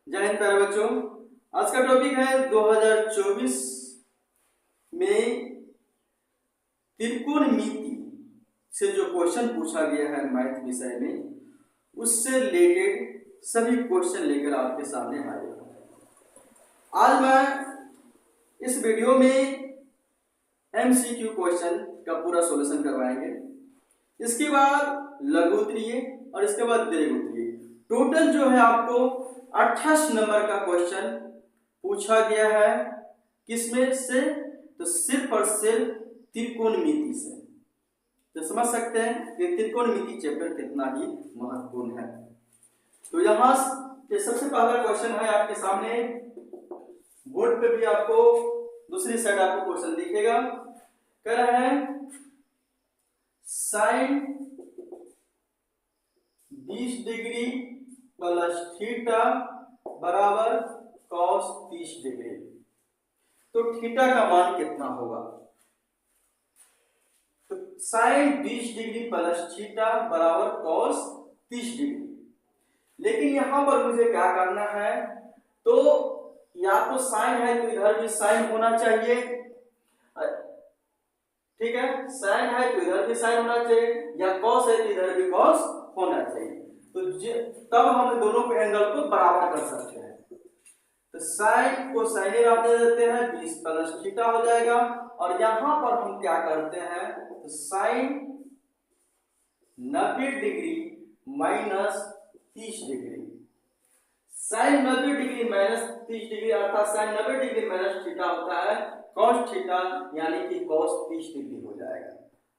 जय हिंद प्यारे बच्चों। आज का टॉपिक है 2024 में त्रिकोणमिति से जो क्वेश्चन पूछा गया है मैथ विषय में, उससे रिलेटेड सभी क्वेश्चन लेकर आपके सामने हाजिर हूं। आज मैं इस वीडियो में MCQ क्वेश्चन का पूरा सॉल्यूशन करवाएंगे। इसके बाद लघु उत्तरीय और इसके बाद दीर्घ उत्तरीय। टोटल जो है आपको 28 नंबर का क्वेश्चन पूछा गया है। किसमें से? तो सिर्फ और सिर्फ त्रिकोणमिति से। तो समझ सकते हैं कि त्रिकोणमिति चैप्टर कितना ही महत्वपूर्ण है। तो यहाँ सबसे पहला क्वेश्चन है आपके सामने, बोर्ड पे भी आपको दूसरी साइड आपको क्वेश्चन दिखेगा। कह रहा है साइन 20 डिग्री प्लस थीटा बराबर कॉस 30 डिग्री। तो थीटा का मान कितना होगा? तो साइन 20 डिग्री प्लस थीटा बराबर कॉस 30 डिग्री। लेकिन यहां पर मुझे क्या करना है, तो या तो साइन है तो इधर भी साइन होना चाहिए, ठीक है। साइन है तो इधर भी साइन होना चाहिए, या कॉस है तो इधर भी कॉस होना चाहिए। तो तब हम दोनों के एंगल को बराबर कर सकते हैं। तो साइन को साइन रख देते हैं, 20 प्लस थीटा हो जाएगा। और यहां पर हम क्या करते हैं, तो sine 90 degree minus 30 degree. Sine 90 degree minus 30 degree अर्थात साइन 90 डिग्री माइनस थीटा होता है कॉस थीटा, यानी कि कॉस 30 डिग्री हो जाएगा।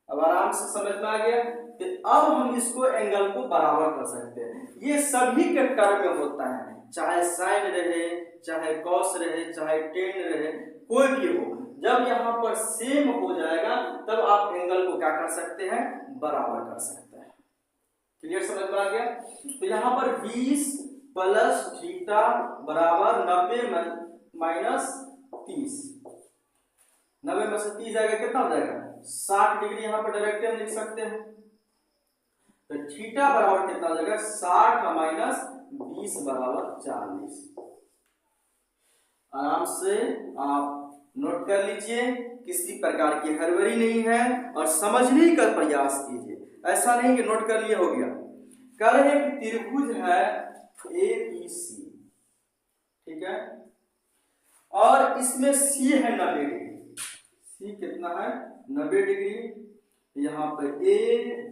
अब आराम से समझ में आ गया। तो अब हम इसको एंगल को बराबर कर सकते हैं। ये सभी के टर्म में होता है, चाहे साइन रहे, चाहे कॉस रहे, चाहे टेन रहे, कोई भी हो। जब यहाँ पर सेम हो जाएगा तब आप एंगल को क्या कर सकते हैं, बराबर कर सकते हैं। क्लियर, समझ में आ गया। तो यहाँ पर 20 प्लस थीटा बराबर 90 माइनस 30। 90 में से 30 जाएगा, कितना हो जाएगा? 60 डिग्री। यहाँ पर डायरेक्ट हम लिख सकते हैं। तो थीटा बराबर कितना हो जाएगा? 60 माइनस 20 बराबर 40। आराम से आप नोट कर लीजिए, किसी प्रकार की हड़बड़ी नहीं है और समझने का प्रयास कीजिए। ऐसा नहीं कि नोट कर लिए हो गया। कह रहे हैं कि त्रिभुज है ABC, ठीक है, और इसमें C है 90 डिग्री। C कितना है? 90 डिग्री। यहाँ पर A,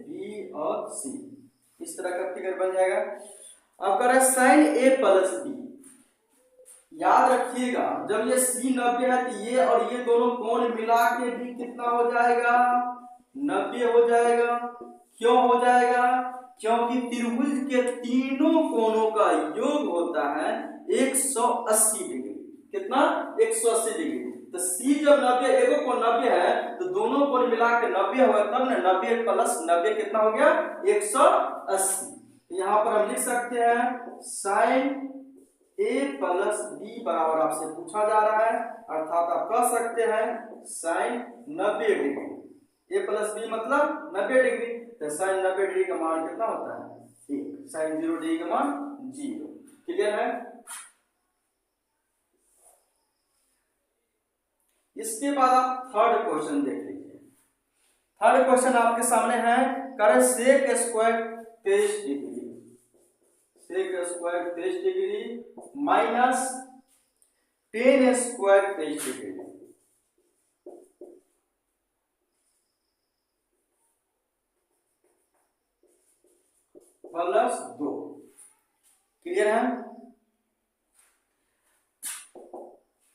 B और C, इस तरह का फिगर बन जाएगा। अब कह रहा है साइन A प्लस B। याद रखिएगा, जब ये C 90 है तो ये और ये दोनों कोण मिला के भी कितना हो जाएगा? 90 हो जाएगा। क्यों हो जाएगा? क्योंकि त्रिभुज के तीनों कोणों का योग होता है 180 डिग्री। कितना? 180 डिग्री। तो C जब 90, एगो कोण 90 है तो दोनों कोण मिला के 90 होगा, तब ना 90 प्लस 90 कितना हो गया? 180। यहाँ पर हम लिख सकते हैं साइन A प्लस B बराबर आपसे पूछा जा रहा है, अर्थात आप कह सकते हैं sine 90 degree. A plus B मतलब 90 डिग्री। तो साइन 90 डिग्री का मान कितना होता है? 1। साइन 0 डिग्री का मान 0। क्लियर है? इसके बाद आप थर्ड क्वेश्चन देख लीजिए। थर्ड क्वेश्चन आपके सामने है, करे sec square 23 degree, sec square 23 degree minus tan square 23 degree plus 2। Clear है?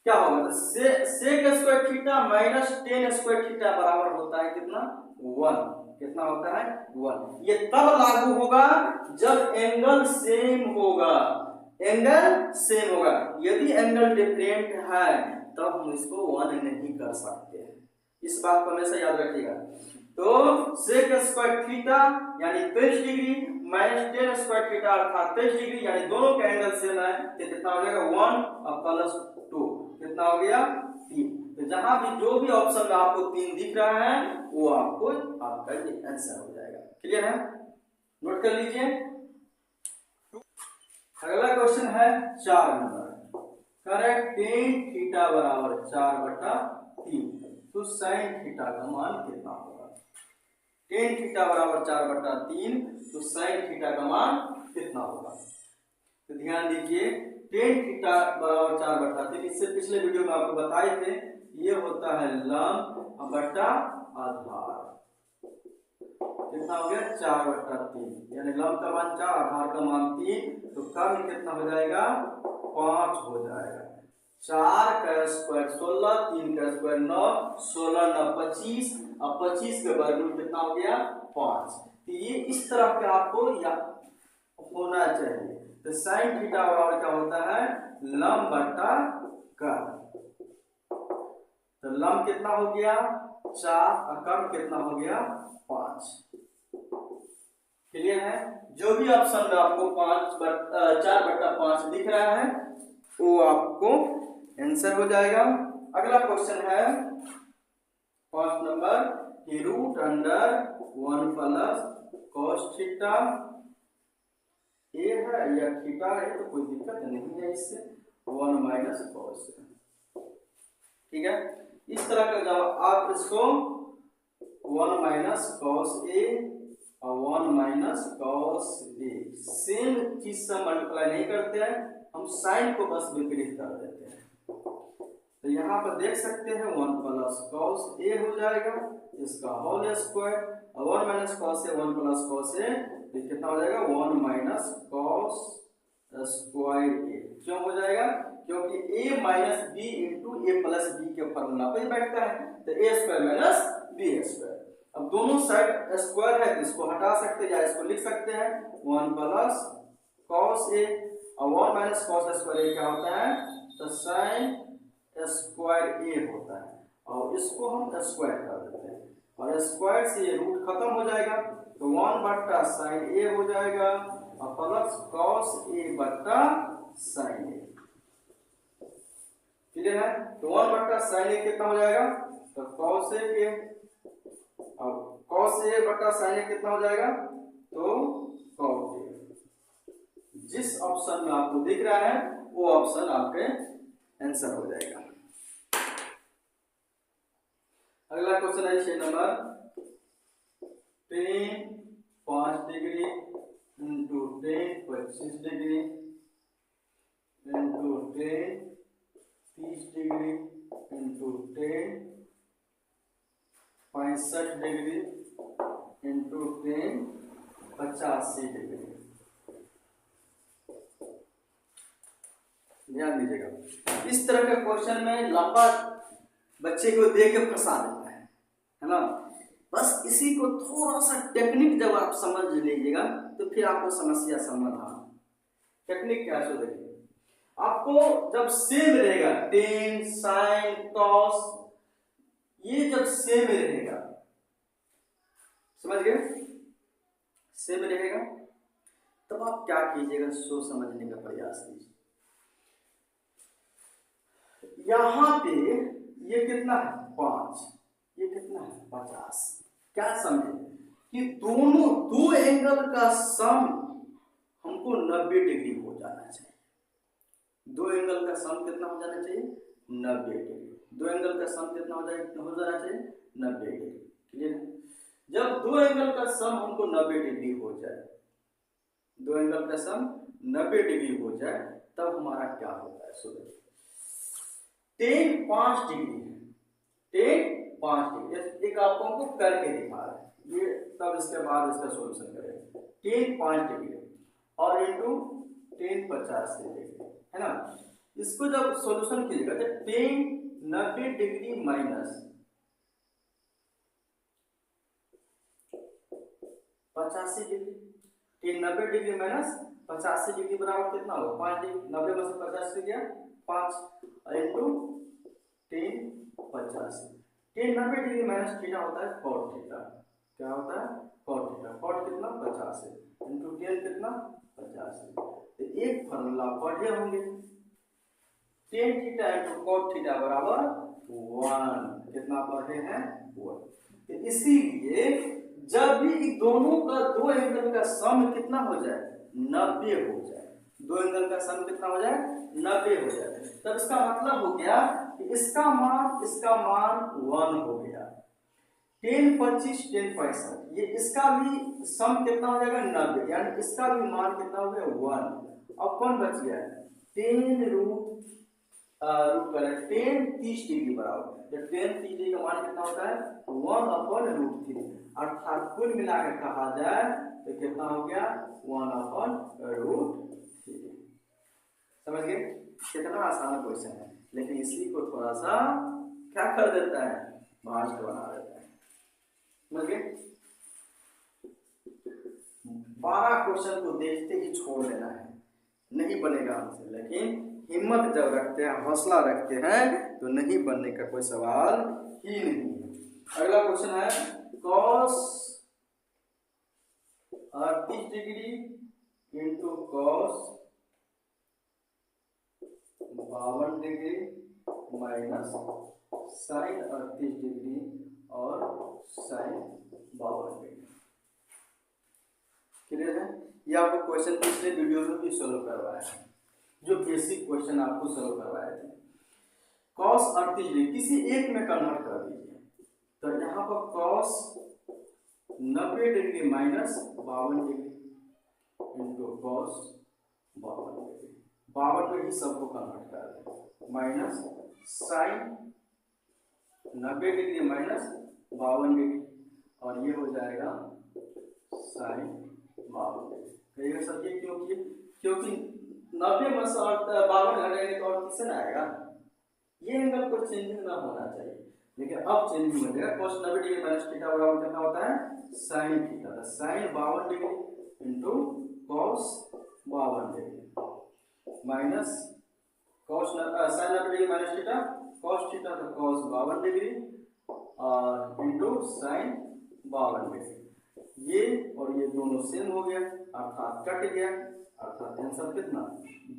क्या होगा? तो sec square theta minus tan square theta बराबर होता है कितना? 1। कितना होता है? 1। ये तब लागू होगा जब एंगल सेम होगा। एंगल सेम होगा। यदि एंगल डिफरेंट है तब हम इसको 1 नहीं कर सकते हैं। इस बात को हमेशा याद रखिएगा। तो सेक स्क्वायर थीटा यानी 23 degree minus tan square theta अर्थात 23 डिग्री, यानी दोनों का एंगल सेम है, तो कितना हो जाएगा? 1 और प्लस 2। कितना हो गया? 3। तो जहां भी जो भी ऑप्शन में आपको 3 दिख रहा है वो आपका ये आंसर हो जाएगा। क्लियर है? नोट कर लीजिए। अगला क्वेश्चन क्वेश्चन है 4 नंबर, करेक्ट टेन थीटा बराबर 4/3, तो साइन थीटा का मान कितना होगा? टेन थीटा बराबर 4/3, तो साइन थीटा का मान कितना होगा? तो ध्यान दीजिए, टेन थीटा बराबर 4/3, इससे पिछले वीडियो में आपको बताए थे, ये होता है लंब बटा आधार। कितना हो गया? 4/3, यानी लंब का मान 4, आधार का मान 3, तो कर्ण कितना हो जाएगा? 5 हो जाएगा। 4 का स्क्वायर 16, 3 का स्क्वायर 9, 16 9 25, अब 25 का वर्गमूल कितना हो गया? 5। तो ये इस तरह का आपको होना चाहिए। तो साइन थीटा बराबर क्या होता है? लंब बटा कर्ण। तो लंब कितना हो गया? 4 और कर्ण कितना हो गया? 5। क्लियर है? जो भी ऑप्शन में आपको 4/5 दिख रहा है वो आपको आंसर हो जाएगा। अगला क्वेश्चन है 5 नंबर, कि root under 1 plus cos theta a है या थीटा है, तो कोई दिक्कत नहीं है इससे, 1 माइनस cos, ठीक है। इस तरह का जब आप इसको 1 माइनस cos ए और 1 माइनस cos ए सेम चीज से मल्टीप्लाई नहीं करते हैं, हम साइन को बस विपरीत कर देते हैं। तो यहाँ पर देख सकते हैं 1 प्लस cos ए हो जाएगा, इसका होल स्क्वायर, और 1 माइनस cos ए 1 प्लस cos ए, तो कितना हो जाएगा? 1 माइनस cos स्क्वायर ए। क्यों हो जाएगा? क्योंकि a minus B into A plus B के फॉर्मूला पर बैठता है, तो A square minus B square. अब दोनों साइड स्क्वायर है तो इसको हटा सकते हैं या इसको लिख सकते हैं 1 प्लस cos ए, और 1 माइनस cos स्क्वायर ए क्या होता है? तो साइन स्क्वायर ए होता है, और इसको हम स्क्वायर कर देते हैं, और स्क्वायर से ये रूट खत्म हो जाएगा, तो 1 बट्टा साइन ए हो जाएगा, और प्लस cos ए बट्टा साइन ए। क्लियर है? तो 1 बट्टा साइन ए कितना हो जाएगा? तो cos ए के, और cos ए बट्टा साइन ए कितना हो जाएगा? तो cos ए। जिस ऑप्शन में आपको दिख रहा है वो ऑप्शन आपके आंसर हो जाएगा। अगला क्वेश्चन है 6 number, tan 5 degree into tan 25 degree into tan 30 degree into tan 65 degree into tan 85 degree. ध्यान दीजिएगा, इस तरह के क्वेश्चन में लंबा बच्चे को दे के फंसा देता है ना। बस इसी को थोड़ा सा टेक्निक जब आप समझ लीजिएगा तो फिर आपको समस्या समाधान। टेक्निक क्या है देखिए, आपको जब सेम रहेगा टेन साइन कॉस, ये जब सेम रहेगा, समझ गए, सेम रहेगा, तब आप क्या कीजिएगा, सोच समझने का प्रयास कीजिए। यहां पे ये कितना है? 5, ये कितना है? 50। क्या समझे कि दोनों दो एंगल का सम हमको 90 डिग्री हो जाना चाहिए। दो एंगल का सम कितना हो जाना चाहिए? 90 डिग्री। दो एंगल का सम कितना हो जाना चाहिए? 90 डिग्री। क्लियर है? जब दो एंगल का सम हमको 90 डिग्री हो जाए, दो एंगल का सम 90 डिग्री हो जाए, तब हमारा क्या होता है? सो देखिए, tan 5 डिग्री है, tan 5 डिग्री, एक आपको हमको करके दिखा रहा है ये, तब इसके बाद इसका सॉल्यूशन करेंगे। tan 5 डिग्री और इंटू tan 50 डिग्री, है ना। इसको जब सॉल्यूशन कीजिएगा तो tan 90 degree minus 85 degree, tan 90 degree minus 85 degree बराबर कितना होगा? 5 डिग्री। 90 में से 50 से गया 5, into tan 50। tan 90 degree minus theta होता है cot थीटा। क्या होता है? cot theta. cot कितना? 50 है, इंटू tan कितना? 50 है। तो एक फॉर्मूला पढ़े होंगे, tan theta into cot theta बराबर 1। कितना पढ़े हैं? 1। तो इसीलिए जब भी दोनों का दो एंगल का सम कितना हो जाए? 90 हो जाए, दो एंगल का सम कितना हो जाए 90 हो जाए। तब इसका मतलब हो गया कि इसका मान 1 हो गया। 10 25 10 65 ये इसका भी सम कितना हो जाएगा 90, यानी इसका भी मान कितना हो गया 1। अब कौन बच गया 10 रूट 10 30 डिग्री बराबर। तो 10 30 डिग्री का मान कितना होता है 1/√3, अर्थात कुल मिलाकर कहा जाए तो कितना हो गया 1/√3। समझ गए? कितना आसान क्वेश्चन है, लेकिन इसी को थोड़ा सा क्या कर देता है भास्ट बना देता है। समझ गए? 12 क्वेश्चन को देखते ही छोड़ देना है, नहीं बनेगा हमसे। लेकिन हिम्मत जब रखते हैं, हौसला रखते हैं, तो नहीं बनने का कोई सवाल ही नहीं है। अगला क्वेश्चन है cos 38 degree into cos 52 degree minus sine 38 degree और साइन 52 डिग्री। क्लियर है? ये आपको क्वेश्चन पिछले वीडियो में भी सोल्व करवाया है, जो बेसिक क्वेश्चन आपको सोल्व करवाए थे। cos 38 डिग्री किसी एक में कन्वर्ट कर दीजिए, तो यहाँ पर cos 90 degree minus 52 degree into cos 52 degree, 52 में ही सबको कन्वर्ट कर दें, minus sine 90 degree minus 52 degree, और ये हो जाएगा साइन 52 डिग्री। कहिएगा सर ये क्यों किए? क्योंकि 90 में से 52 घटाएंगे तो और किससे आएगा, ये एंगल को चेंजिंग ना होना चाहिए, लेकिन अब चेंजिंग हो जाएगा। cos 90 डिग्री माइनस थीटा बराबर कितना होता है साइन थीटा, तो sine 52 degree into cos 52 degree minus cos sine 90 degree minus theta cos theta, तो cos 52 डिग्री और इंटू साइन 52 डिग्री। ये और ये दोनों सेम हो गया, अर्थात कट गया, अर्थात आंसर कितना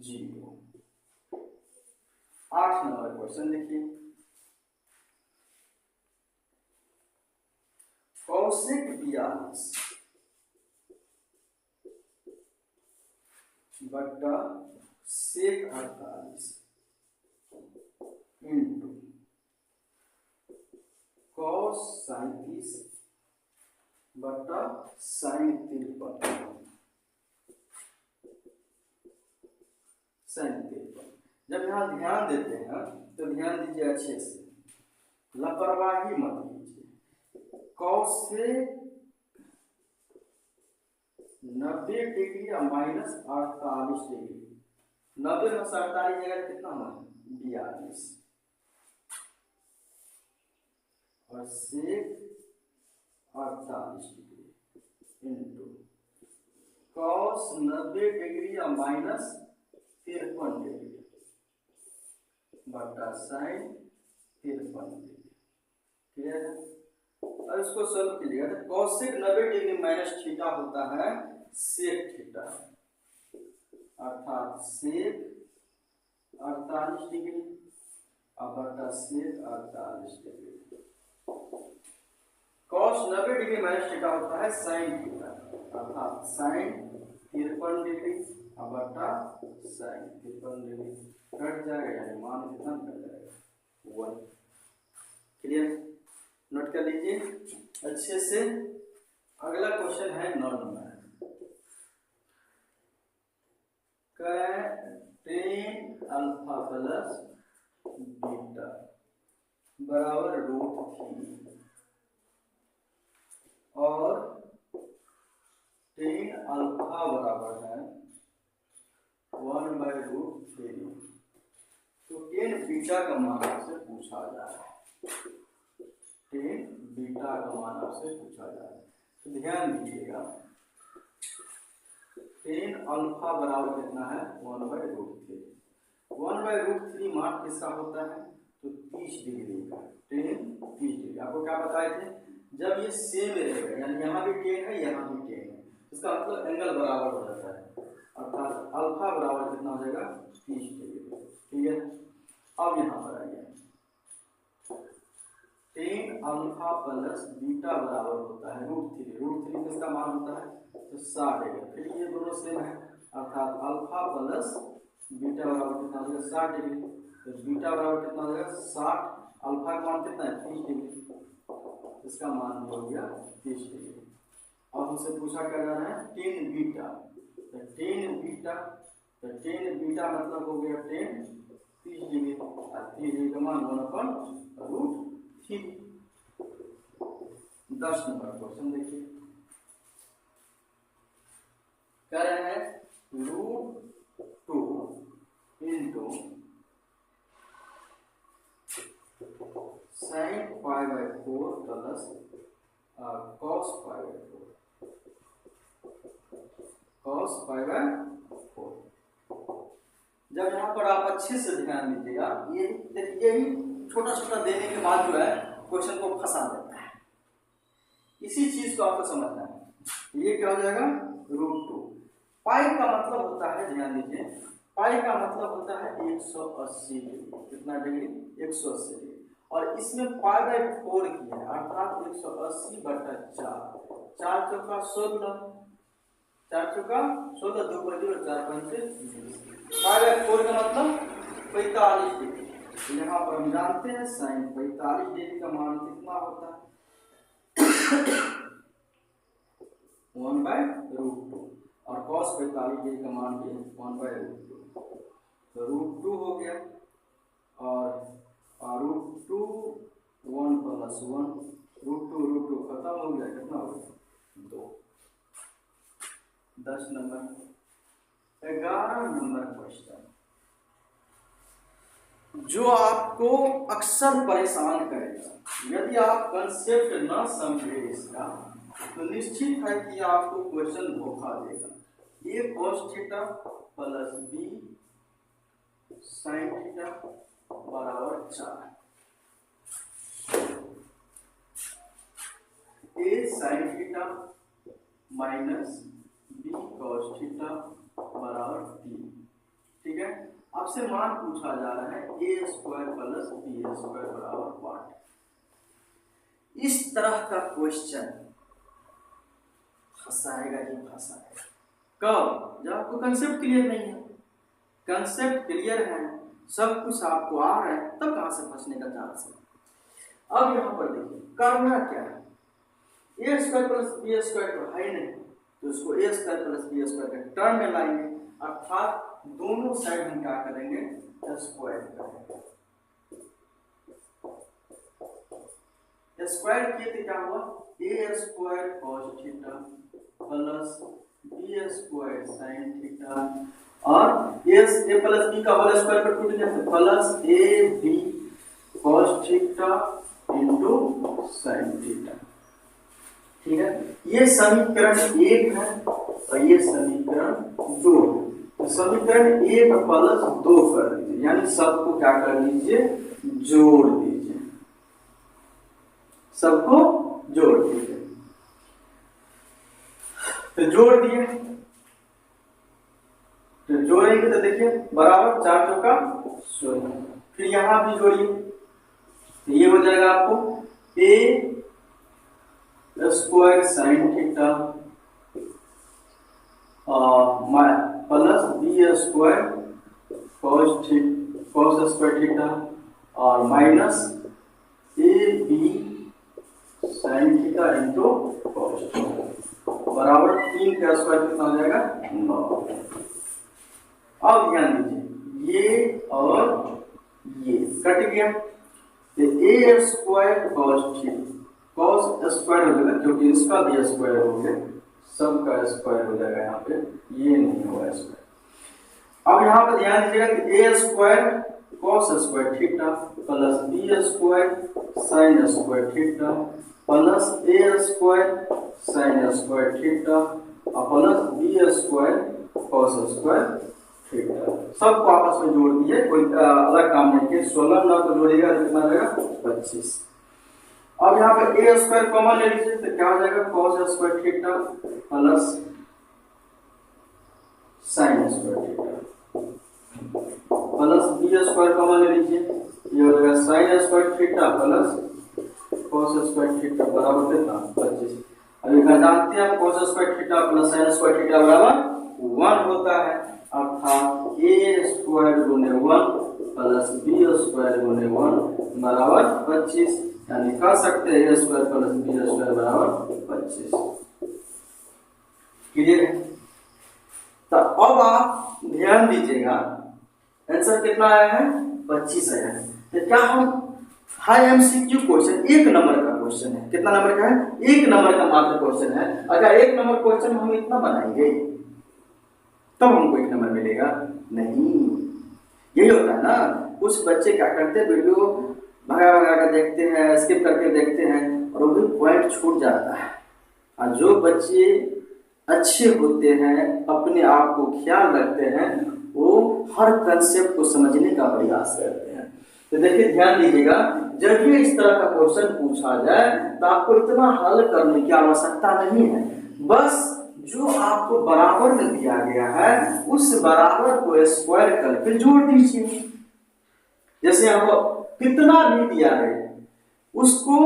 0। 8 नंबर क्वेश्चन देखिए, कौशिक 42 बट्टा सेक 48 इंटू cos 37 बट्टा साइन 53। जब यहाँ ध्यान देते हैं तो ध्यान दीजिए अच्छे से, लापरवाही मत कीजिए। कौशिक 90 डिग्री या माइनस 48 डिग्री, 90 में 48 जगह कितना होगा 42, और सेक 48 डिग्री इंटू cos 90 डिग्री या माइनस 53 डिग्री बटा साइन 53 डिग्री। क्लियर है? और इसको सोल्व कीजिएगा तो कौशिक 90 डिग्री माइनस थीटा होता है सेक थीटा, अर्थात सेक 48 डिग्री और बटा सेक 48 degree. cos 90 degree minus theta होता है साइन थीटा, अर्थात साइन 53 डिग्री और बटा साइन 53 डिग्री, कट जाएगा यानी मान कितना कट जाएगा 1। क्लियर? नोट कर लीजिए अच्छे से। अगला क्वेश्चन है 9 number, tan alpha plus beta बराबर √3 और tan अल्फा बराबर है 1/√3। तो tan बीटा का मान आपसे पूछा जा रहा है, tan बीटा का मान आपसे पूछा जा रहा है, तो ध्यान दीजिएगा। tan अल्फा बराबर कितना है 1/√3। 1/√3 मान किसका होता है तो 30 डिग्री का, tan 30 डिग्री। आपको क्या बताए थे, जब ये सेम रहेगा यानी यहाँ भी tan है यहाँ भी tan है, इसका मतलब एंगल बराबर हो जाता है, अर्थात अल्फा बराबर कितना हो जाएगा 30 डिग्री। ठीक है? अब यहाँ पर आइए, tan अल्फा प्लस बीटा बराबर होता है √3। √3 किसका मान होता है तो 60 डिग्री। फिर ये दोनों सेम है अर्थात अल्फा प्लस बीटा बराबर कितना हो जाएगा 60 डिग्री। तो बीटा बराबर कितना हो जाएगा 60, अल्फा का मान कितना है 30 डिग्री, इसका मान हो गया 30 डिग्री। अब हमसे पूछा क्या जा रहा है टेन बीटा, तो टेन बीटा मतलब हो गया 30 डिग्री, और 30 डिग्री का मान 1/√3। 10 नंबर क्वेश्चन देखिए, कह रहे हैं √2 into sin π/4 plus cos π/4, cos π/4। जब यहाँ पर आप अच्छे से ध्यान दीजिएगा, ये देखिए ही छोटा छोटा देने के बाद जो है क्वेश्चन को फंसा देता है, इसी चीज को आपको समझना है। ये क्या हो जाएगा √2। पाई का मतलब होता है, ध्यान दीजिए, पाई का मतलब होता है 180 डिग्री। कितना डिग्री 180 डिग्री, और इसमें π/4 की है, अर्थात 180/4, 4 चौका 16, 4 चौका 16, 2 पर 0, 4 पंचे 20। π/4 का मतलब 45 डिग्री। तो यहाँ पर हम जानते हैं sin 45 डिग्री का मान कितना होता है 1/√2, और cos 45 डिग्री का मान भी 1/√2। तो √2 हो गया, और √2 1 + 1, √2 खत्म हो गया, कितना हो गया 2। 10 नंबर। 11 नंबर क्वेश्चन जो आपको अक्सर परेशान करेगा, यदि आप कंसेप्ट न समझे इसका तो निश्चित है कि आपको क्वेश्चन धोखा देगा। a cos theta plus b sin theta बराबर 4, a sin theta minus b cos theta बराबर 3। ठीक है, आपसे मान पूछा जा रहा है a² प्लस b² बराबर 8। इस तरह का क्वेश्चन फंसाएगा ही फंसाएगा। कब? जब आपको कंसेप्ट क्लियर नहीं है। कंसेप्ट क्लियर है, सब कुछ आपको आ रहा है, तब कहां से फंसने का चांस है। अब यहां पर देखिए करना क्या है, a² प्लस b² तो है नहीं, तो इसको a² प्लस b² के टर्म में लाएंगे, अर्थात दोनों साइड हम क्या करेंगे स्क्वायर करेंगे। स्क्वायर किए तो क्या हुआ a² cos theta plus b² sin theta, और a प्लस b का होल स्क्वायर पर टूट गया तो plus ab cos theta into sin theta. ठीक है, ये समीकरण 1 है और ये समीकरण 2 है। तो समीकरण 1 प्लस 2 कर दीजिए, यानी सबको क्या कर दीजिए जोड़ दीजिए, सबको जोड़ दीजिए। तो जोड़ दिए, तो जोड़ेंगे तो देखिए बराबर 4 चौका 16, फिर यहां भी जोड़िए, तो ये हो जाएगा आपको a² sin theta plus b² cos² theta और minus ab sin theta into cos theta बराबर 3 का स्क्वायर कितना हो जाएगा 9। अब ध्यान दीजिए ये और ये कट गया, तो a² cos theta cos square हो जाएगा, क्योंकि इसका भी स्क्वायर हो गया, सबका स्क्वायर हो जाएगा, यहाँ पे ये नहीं होगा स्क्वायर। अब यहाँ पे ध्यान दीजिएगा कि a² cos² theta plus b² sin² theta plus a² sin² theta और प्लस b² cos² थीटा, सबको आपस में जोड़ दिए, कोई अलग काम नहीं किया। 16 ना तो जोड़िएगा तो कितना रहेगा 25। अब यहाँ पे a² कॉमन ले लीजिए, तो क्या हो जाएगा cos² theta plus sin² theta plus b² common ले लीजिए, ये हो जाएगा sin² theta plus cos² theta बराबर कितना 25। अब ये जानते हैं आप cos² theta plus sin² theta बराबर 1 होता है, अर्थात a² गुने 1 प्लस b² गुने 1 बराबर 25, यानी कह सकते हैं a² प्लस b² बराबर 25। क्लियर है? तो अब आप ध्यान दीजिएगा, आंसर कितना आया है? 25 आया है। तो क्या हम हाई एमसीक्यू क्वेश्चन 1 नंबर का क्वेश्चन है, कितना नंबर का है? 1 नंबर का मात्र क्वेश्चन है। अगर 1 नंबर क्वेश्चन हम इतना बनाएंगे तब हमको 1 नंबर मिलेगा? नहीं। यही होता है ना, कुछ बच्चे क्या करते हैं, वीडियो भगा भगा कर देखते हैं, स्किप करके देखते हैं और वही पॉइंट छूट जाता है। और जो बच्चे अच्छे होते हैं, अपने आप को ख्याल रखते हैं, वो हर कंसेप्ट को समझने का प्रयास करते हैं। तो देखिए ध्यान दीजिएगा, जब भी इस तरह का क्वेश्चन पूछा जाए तो आपको इतना हल करने की आवश्यकता नहीं है, बस जो आपको बराबर में दिया गया है उस बराबर को स्क्वायर करके जोड़ दीजिए। जैसे आपको कितना भी दिया है उसको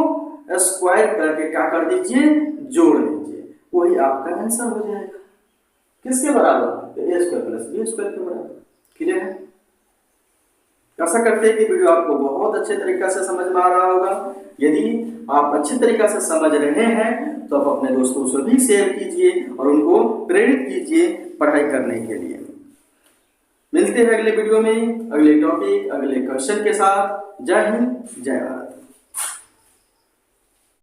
स्क्वायर करके क्या कर दीजिए? जोड़ दीजिए, वही आपका आंसर हो जाएगा। किसके बराबर? तो a² प्लस b² के बराबर। क्लियर है? ऐसा करते हैं कि वीडियो आपको बहुत अच्छे तरीका से समझ में आ रहा होगा। यदि आप अच्छे तरीका से समझ रहे हैं तो आप अपने दोस्तों से भी शेयर कीजिए और उनको प्रेरित कीजिए पढ़ाई करने के लिए। मिलते हैं अगले वीडियो में, अगले टॉपिक, अगले क्वेश्चन के साथ। जय हिंद, जय भारत।